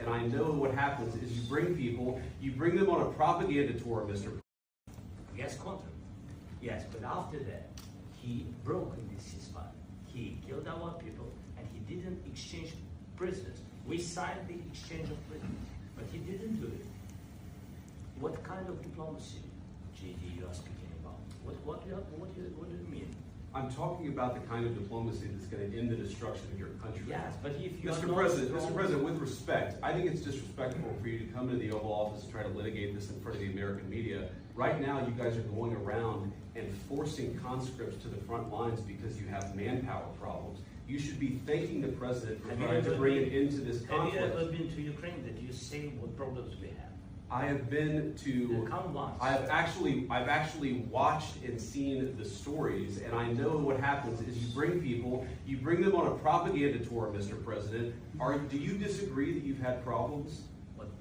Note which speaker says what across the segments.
Speaker 1: and I know what happens is you bring them on a propaganda tour, Mr.
Speaker 2: Yes, content. Yes, but after that, he broke this ceasefire. He killed our people, and he didn't exchange prisoners. We signed the exchange of prisoners, but he didn't do it. What kind of diplomacy, JD, you are speaking about? What do you mean?
Speaker 1: I'm talking about the kind of diplomacy that's going to end the destruction of your country.
Speaker 2: Yes, but if you
Speaker 1: Mr. President, with respect, I think it's disrespectful for you to come into the Oval Office and try to litigate this in front of the American media. Right now, you guys are going around and forcing conscripts to the front lines because you have manpower problems. You should be thanking the President for trying to bring it into this conflict.
Speaker 2: Have you ever been to Ukraine that you say what problems we have?
Speaker 1: I have been to. I've actually watched and seen the stories, and I know what happens is you bring them on a propaganda tour, Mr. President. Do you disagree that you've had problems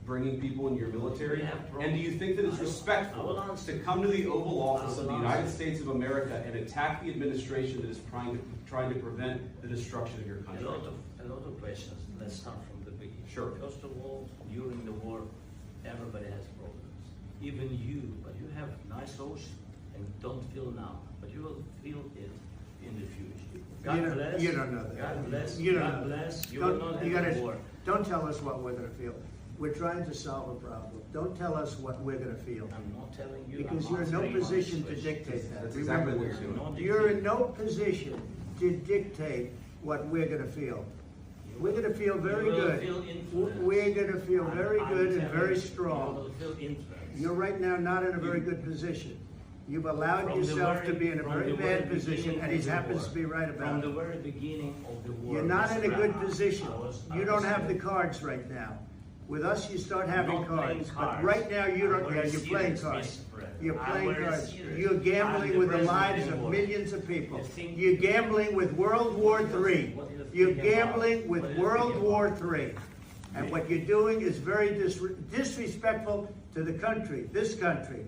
Speaker 1: bringing people in your military? And do you think that it's respectful to come to the Oval Office of the United States of America and attack the administration that is trying to prevent the destruction of your country?
Speaker 2: A lot of questions. Let's start from the beginning.
Speaker 1: Sure.
Speaker 2: First of all, during the war, everybody has problems. Even you, but you have nice ocean and don't feel now, but you will feel it in the future. God bless.
Speaker 3: You don't know that.
Speaker 2: God bless.
Speaker 3: You don't
Speaker 2: God
Speaker 3: know
Speaker 2: bless.
Speaker 3: that.
Speaker 2: You will not have war.
Speaker 3: Don't tell us what we're going to feel. We're trying to solve a problem. Don't tell us what we're going to feel.
Speaker 2: I'm not telling you.
Speaker 3: Because you're in no position to dictate that.
Speaker 1: That's exactly what you're doing.
Speaker 3: You're in no position to dictate what we're going to feel. We're going to feel very good. We're going to feel very good and very strong. You're right now not in a very good position. You've allowed yourself to be in a very bad position, and he happens to be right about it.
Speaker 2: From the very beginning of the war.
Speaker 3: You're not in a good position. You don't have the cards right now. With us, you start having cards. But right now, you don't. Yeah, you're playing cards. You're playing cards. You're gambling with the lives of millions of people. You're gambling with World War III. You're gambling with World War III. And what you're doing is very disrespectful to the country, this country.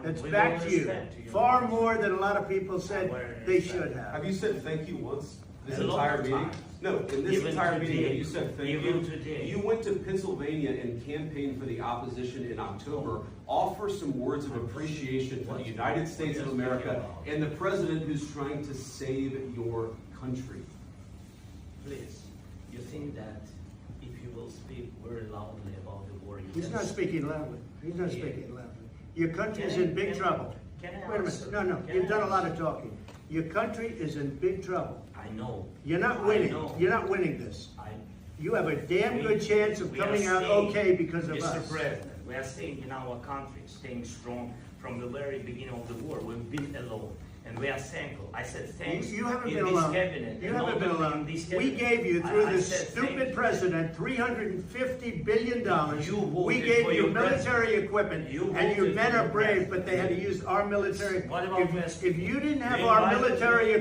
Speaker 3: It's back to you. Far more than a lot of people said they should have.
Speaker 1: Have you said thank you once? This entire meeting? No, in this entire meeting, you said thank you. You went to Pennsylvania and campaigned for the opposition in October. Offer some words of appreciation for the United States of America and the president who's trying to save your country.
Speaker 2: Please, you think that if you will speak very loudly about the war,
Speaker 3: he's not speaking loudly. He's not speaking loudly. Your country is in big trouble. Wait a minute. No. You've done a lot of talking. Your country is in big trouble.
Speaker 2: I know.
Speaker 3: You're not winning. You're not winning this. You have a damn good chance of coming out okay because of us.
Speaker 2: Mr. President, we are staying in our country, staying strong from the very beginning of the war. We've been alone. And we are thankful. I said thanks.
Speaker 3: You haven't been alone. You haven't been alone. We gave you, through this stupid president, $350 billion. We gave you military equipment, and your men are brave, but they had to use our military. If you didn't have our military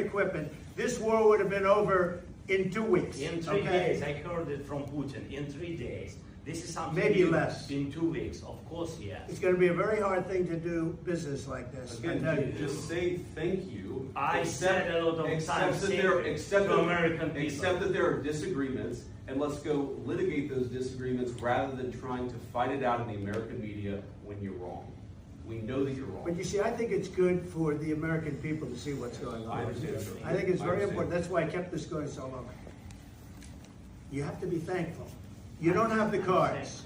Speaker 3: equipment, this war would have been over in 2 weeks.
Speaker 2: In 3 days. I heard it from Putin. In 3 days. This is something
Speaker 3: maybe less.
Speaker 2: In 2 weeks, of course, yes.
Speaker 3: It's going to be a very hard thing to do business like this.
Speaker 1: Again, just say thank you.
Speaker 2: I said a lot of times to American people.
Speaker 1: Accept that there are disagreements, and let's go litigate those disagreements rather than trying to fight it out in the American media when you're wrong. We know that you're wrong.
Speaker 3: But you see, I think it's good for the American people to see what's going on.
Speaker 1: I understand.
Speaker 3: I think it's very important. That's why I kept this going so long. You have to be thankful. You don't have the cards.